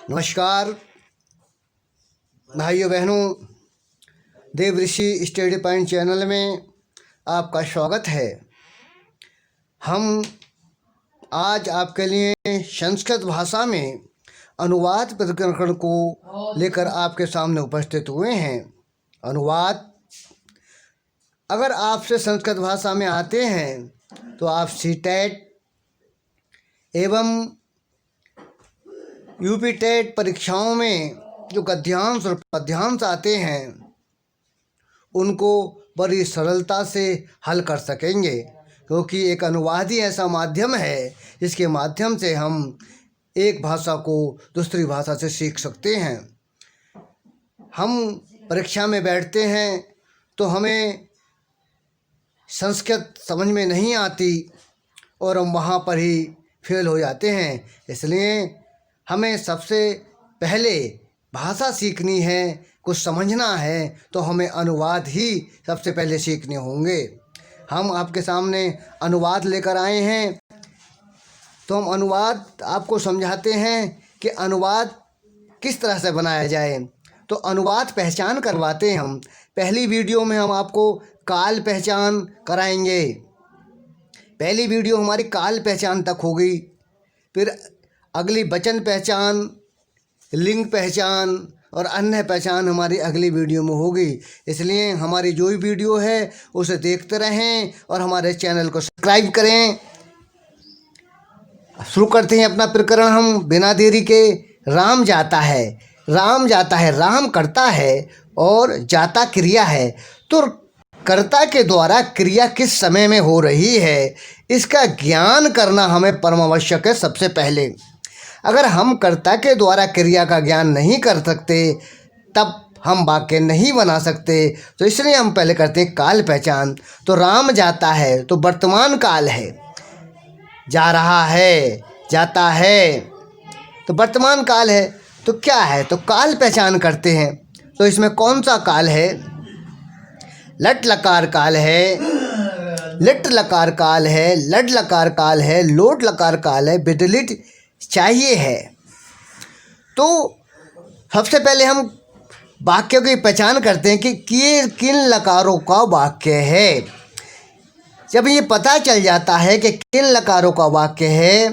नमस्कार भाइयों बहनों, देव ऋषि स्टडी पॉइंट चैनल में आपका स्वागत है। हम आज आपके लिए संस्कृत भाषा में अनुवाद प्रकरण को लेकर आपके सामने उपस्थित हुए हैं। अनुवाद, अगर आपसे संस्कृत भाषा में आते हैं तो आप सीटेट एवं यूपी टेट परीक्षाओं में जो गद्यांश और पद्यांश आते हैं उनको बड़ी सरलता से हल कर सकेंगे, क्योंकि एक अनुवाद ही ऐसा माध्यम है जिसके माध्यम से हम एक भाषा को दूसरी भाषा से सीख सकते हैं। हम परीक्षा में बैठते हैं तो हमें संस्कृत समझ में नहीं आती और हम वहाँ पर ही फेल हो जाते हैं। इसलिए हमें सबसे पहले भाषा सीखनी है, कुछ समझना है तो हमें अनुवाद ही सबसे पहले सीखने होंगे। हम आपके सामने अनुवाद लेकर आए हैं तो हम अनुवाद आपको समझाते हैं कि अनुवाद किस तरह से बनाया जाए। तो अनुवाद पहचान करवाते हैं हम। पहली वीडियो में हम आपको काल पहचान कराएंगे। पहली वीडियो हमारी काल पहचान तक होगी, फिर अगली वचन पहचान, लिंग पहचान और अन्य पहचान हमारी अगली वीडियो में होगी। इसलिए हमारी जो भी वीडियो है उसे देखते रहें और हमारे चैनल को सब्सक्राइब करें। शुरू करते हैं अपना प्रकरण हम बिना देरी के। राम जाता है, राम जाता है, राम करता है और जाता क्रिया है। तो कर्ता के द्वारा क्रिया किस समय में हो रही है, इसका ज्ञान करना हमें परम आवश्यक है। सबसे पहले अगर हम कर्ता के द्वारा क्रिया का ज्ञान नहीं कर सकते तब हम वाक्य नहीं बना सकते। तो इसलिए हम पहले करते हैं काल पहचान। तो राम जाता है तो वर्तमान काल है, जा रहा है, जाता है तो वर्तमान काल है। तो क्या है, तो काल पहचान करते हैं। तो इसमें कौन सा काल है? लट लकार काल है, लिट लकार काल है, लड लकार काल है, लोट लकार काल है, विदलिट चाहिए है। तो सबसे पहले हम वाक्यों की पहचान करते हैं कि किन लकारों का वाक्य है। जब ये पता चल जाता है कि किन लकारों का वाक्य है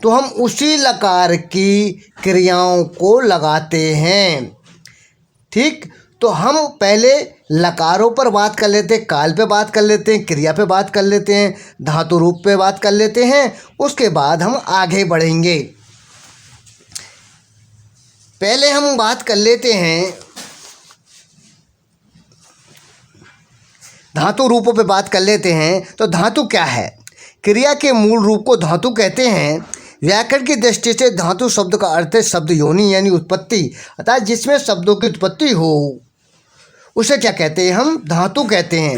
तो हम उसी लकार की क्रियाओं को लगाते हैं। ठीक, तो हम पहले लकारों पर बात कर लेते हैं, काल पे बात कर लेते हैं, क्रिया पे बात कर लेते हैं, धातु रूप पे बात कर लेते हैं। उसके बाद हम आगे बढ़ेंगे। पहले हम बात कर लेते हैं धातु रूपों पे बात कर लेते हैं। तो धातु क्या है? क्रिया के मूल रूप को धातु कहते हैं। व्याकरण की दृष्टि से धातु शब्द का अर्थ है शब्द योनि यानी उत्पत्ति, अर्थात जिसमें शब्दों की उत्पत्ति हो उसे क्या कहते हैं? हम धातु कहते हैं।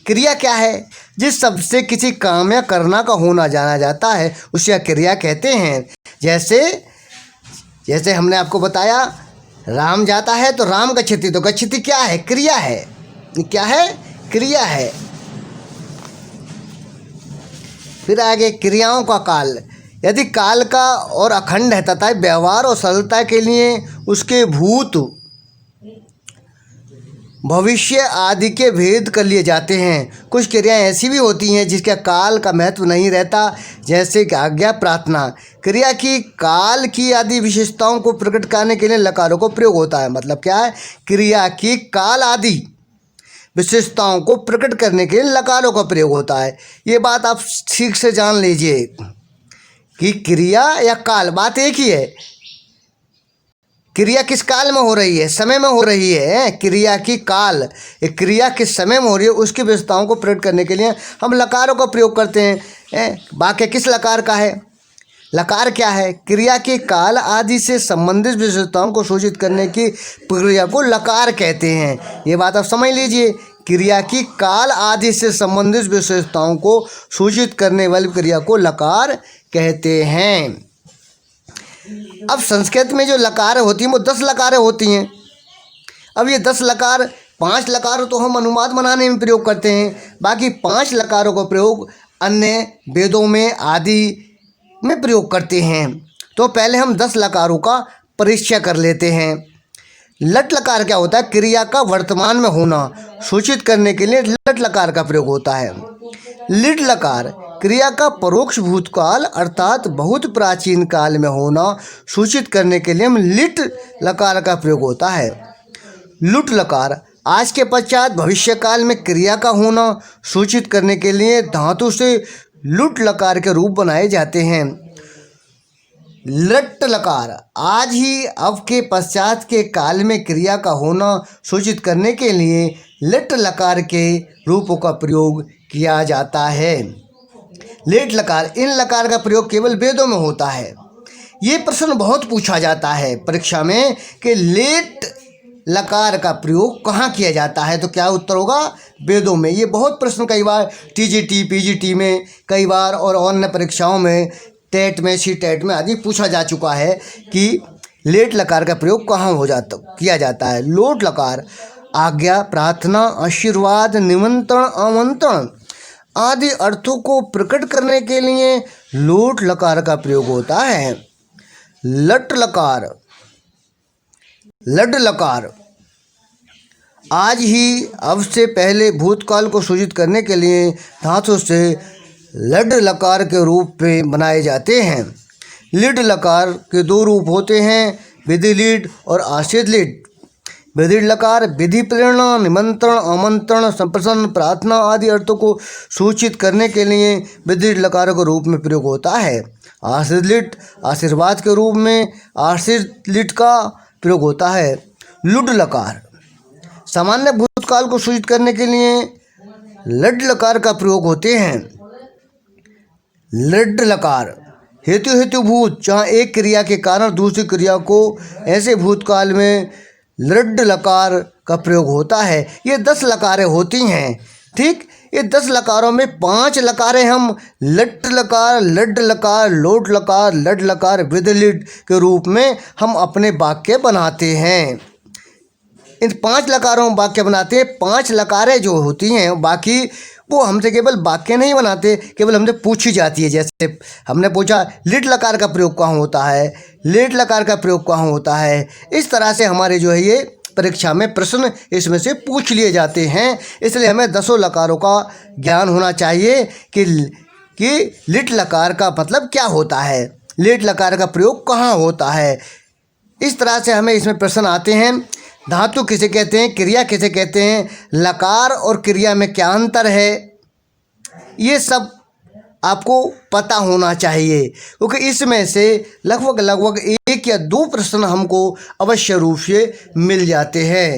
क्रिया क्या है? जिस शब्द से किसी काम या करना का होना जाना जाता है उसे क्रिया कहते हैं। जैसे हमने आपको बताया राम जाता है तो राम गच्छति, तो गच्छति क्या है? क्रिया है। क्या है? क्रिया है। फिर आगे क्रियाओं का काल। यदि काल का और अखंड है तथा व्यवहार और सरलता के लिए उसके भूत, भविष्य आदि के भेद कर लिए जाते हैं। कुछ क्रियाएं ऐसी भी होती हैं जिसका काल का महत्व नहीं रहता, जैसे कि आज्ञा प्रार्थना। क्रिया की काल की आदि विशेषताओं को प्रकट करने के लिए लकारों को प्रयोग होता है। मतलब क्या है? क्रिया की काल आदि विशेषताओं को प्रकट करने के लिए लकारों का प्रयोग होता है। ये बात आप ठीक से जान लीजिए कि क्रिया या काल बात एक ही है। क्रिया किस काल में हो रही है? समय में हो रही है। क्रिया की काल, एक क्रिया किस समय में हो रही है उसकी विशेषताओं को प्रकट करने के लिए हम लकारों का प्रयोग करते हैं। वाक्य किस लकार का है? लकार क्या है? क्रिया के काल आदि से संबंधित विशेषताओं को सूचित करने की प्रक्रिया को लकार कहते हैं। ये बात आप समझ लीजिए। क्रिया की काल आदि से संबंधित विशेषताओं को सूचित करने वाली क्रिया को लकार कहते हैं। अब संस्कृत में जो लकार होती हैं वो 10 लकारें होती हैं। अब ये 10 लकार, 5 लकार तो हम अनुवाद बनाने में प्रयोग करते हैं, बाकी 5 लकारों का प्रयोग अन्य वेदों में आदि में प्रयोग करते हैं। तो पहले हम 10 लकारों का परीक्षा कर लेते हैं। लट लकार क्या होता है? क्रिया का वर्तमान में होना सूचित करने के लिए लट लकार का प्रयोग होता है। लिट लकार क्रिया का परोक्ष भूतकाल अर्थात बहुत प्राचीन काल में होना सूचित करने के लिए हम लिट लकार का प्रयोग होता है। लुट लकार आज के पश्चात भविष्य काल में क्रिया का होना सूचित करने के लिए धातु से लुट लकार के रूप बनाए जाते हैं। लट लकार आज ही अब के पश्चात के काल में क्रिया का होना सूचित करने के लिए लट लकार के रूपों का प्रयोग किया जाता है। लेट लकार इन लकार का प्रयोग केवल वेदों में होता है। ये प्रश्न बहुत पूछा जाता है परीक्षा में कि लेट लकार का प्रयोग कहाँ किया जाता है, तो क्या उत्तर होगा? वेदों में। ये बहुत प्रश्न कई बार टीजीटी पीजीटी में कई बार और अन्य परीक्षाओं में टेट में सी टेट में आदि पूछा जा चुका है कि लेट लकार का प्रयोग कहाँ किया जाता है। लोट लकार आज्ञा, प्रार्थना, आशीर्वाद, निमंत्रण, आमंत्रण आदि अर्थों को प्रकट करने के लिए लोट लकार का प्रयोग होता है। लट लकार, लड लकार आज ही अब से पहले भूतकाल को सूचित करने के लिए धातु से लड लकार के रूप में बनाए जाते हैं। लिड लकार के दो रूप होते हैं, विधि लीड और आश्रित लीड। विधि लकार विधि, प्रेरणा, निमंत्रण, आमंत्रण, संप्रसन, प्रार्थना आदि अर्थों को सूचित करने के लिए विधि लकार के रूप में प्रयोग होता है। आश्रित लीड आशीर्वाद के रूप में आश्रित लीड का प्रयोग होता है। लुड लकार सामान्य भूतकाल को सूचित करने के लिए लड लकार का प्रयोग होते हैं। लड लकार हेतु हेतुभूत जहाँ एक क्रिया के कारण दूसरी क्रिया को ऐसे भूतकाल में लड लकार का प्रयोग होता है। ये 10 लकारें होती हैं। ठीक, ये 10 लकारों में 5 लकारें हम लट लकार, लड लकार, लोट लकार, लड लकार, विधि लीड के रूप में हम अपने वाक्य बनाते हैं। इन 5 लकारों में वाक्य बनाते हैं। 5 लकारें जो होती हैं बाकी वो हमसे केवल वाक्य नहीं बनाते, केवल हमसे पूछी जाती है। जैसे हमने पूछा लिट लकार का प्रयोग कहाँ होता है, लेट लकार का प्रयोग कहाँ होता है। इस तरह से हमारे जो है ये परीक्षा में प्रश्न इसमें से पूछ लिए जाते हैं। इसलिए हमें 10 लकारों का ज्ञान होना चाहिए कि लिट लकार का मतलब क्या होता है, लेट लकार का प्रयोग कहाँ होता है। इस तरह से हमें इसमें प्रश्न आते हैं। धातु किसे कहते हैं, क्रिया किसे कहते हैं, लकार और क्रिया में क्या अंतर है, ये सब आपको पता होना चाहिए, क्योंकि इसमें से लगभग 1 या 2 प्रश्न हमको अवश्य रूप से मिल जाते हैं।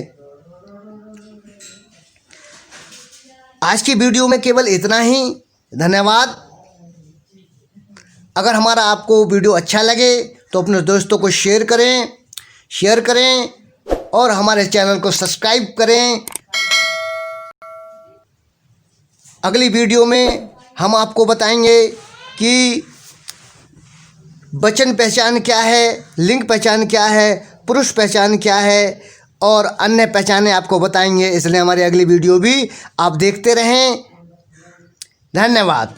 आज की वीडियो में केवल इतना ही। धन्यवाद। अगर हमारा आपको वीडियो अच्छा लगे तो अपने दोस्तों को शेयर करें और हमारे चैनल को सब्सक्राइब करें। अगली वीडियो में हम आपको बताएंगे कि वचन पहचान क्या है, लिंग पहचान क्या है, पुरुष पहचान क्या है और अन्य पहचानें आपको बताएंगे। इसलिए हमारी अगली वीडियो भी आप देखते रहें। धन्यवाद।